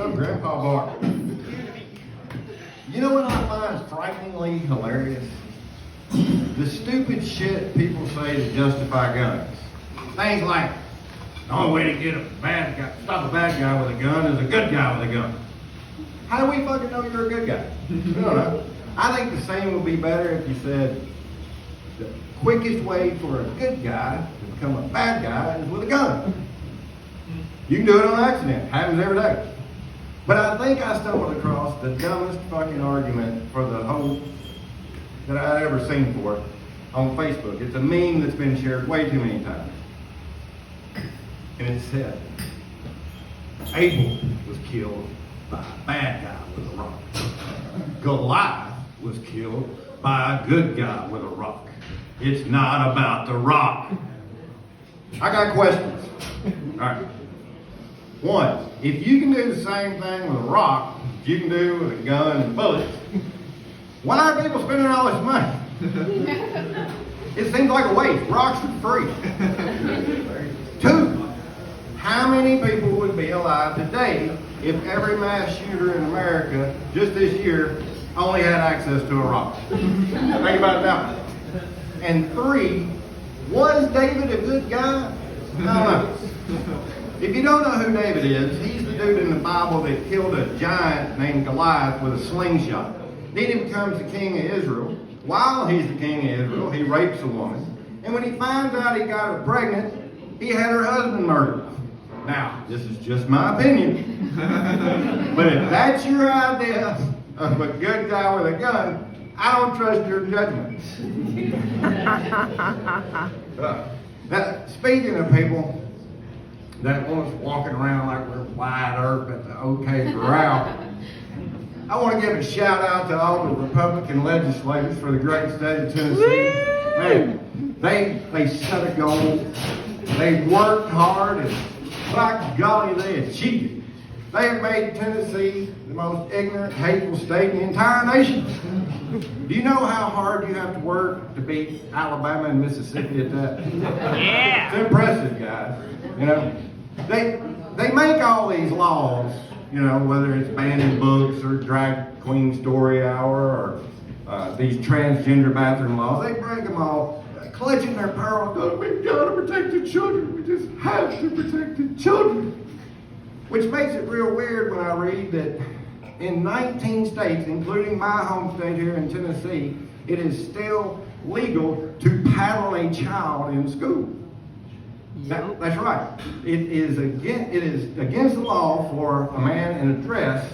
up, Grandpa Bart? You know what I find frighteningly hilarious? The stupid shit people say to justify guns. Things like, the only way to get stop a bad guy with a gun is a good guy with a gun. How do we fucking know you're a good guy? We don't know. I think the same would be better if you said the quickest way for a good guy to become a bad guy is with a gun. You can do it on accident. Happens every day. But I think I stumbled across the dumbest fucking argument for the whole that I'd ever seen for it on Facebook. It's a meme that's been shared way too many times. And it said, Abel was killed by a bad guy with a rock. Goliath was killed by a good guy with a rock. It's not about the rock. I got questions. All right. One, if you can do the same thing with a rock that you can do with a gun and bullets, why are people spending all this money? It seems like a waste. Rocks are free. Two, how many people would be alive today if every mass shooter in America just this year only had access to a rock? Think about it now. And three, was David a good guy? No. If you don't know who David is, he's the dude in the Bible that killed a giant named Goliath with a slingshot. Then he becomes the king of Israel. While he's the king of Israel, he rapes a woman. And when he finds out he got her pregnant, he had her husband murdered. Now, this is just my opinion. But if that's your idea of a good guy with a gun, I don't trust your judgment. Now, speaking of people that want us walking around like we're wide earth at the OK Corral, I want to give a shout out to all the Republican legislators for the great state of Tennessee. Man, they set a goal, they worked hard, and by golly, they achieved it. They have made Tennessee the most ignorant, hateful state in the entire nation. Do you know how hard you have to work to beat Alabama and Mississippi at that? Yeah. It's impressive, guys. You know, they make all these laws, you know, whether it's banning books or drag queen story hour or these transgender bathroom laws. They break them all, clutching their pearl. Oh, we've got to protect the children. We just have to protect the children. Which makes it real weird when I read that in 19 states, including my home state here in Tennessee, it is still legal to paddle a child in school. That's right. It is against the law for a man in a dress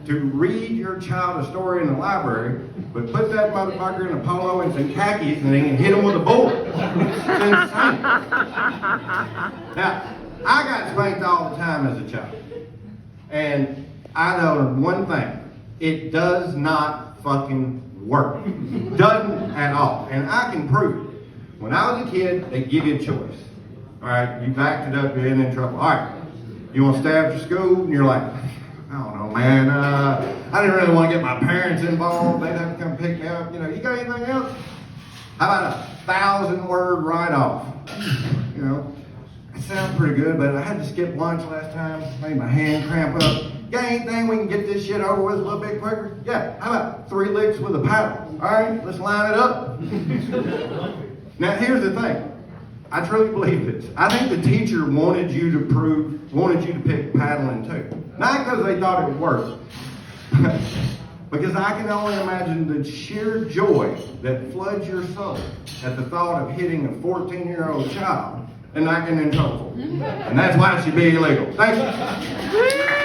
to read your child a story in the library, but put that motherfucker in a polo and some khakis and then hit him with a board. It's insane. Now, I got spanked all the time as a child. And I know one thing. It does not fucking work. Doesn't at all. And I can prove it. When I was a kid, they give you a choice. All right, you backed it up, you're in trouble. All right, you want to stay after school? And you're like, I don't know, man. I didn't really want to get my parents involved. They'd have to come pick me up. You know, you got anything else? How about a 1,000-word write-off? You know, it sounds pretty good, but I had to skip lunch last time. Made my hand cramp up. Got anything we can get this shit over with a little bit quicker? Yeah, how about 3 licks with a paddle? All right, let's line it up. Now, here's the thing. I truly believe this. I think the teacher wanted you to pick paddling too. Not because they thought it would work, because I can only imagine the sheer joy that floods your soul at the thought of hitting a 14-year-old child and not getting in trouble. And that's why it should be illegal. Thank you.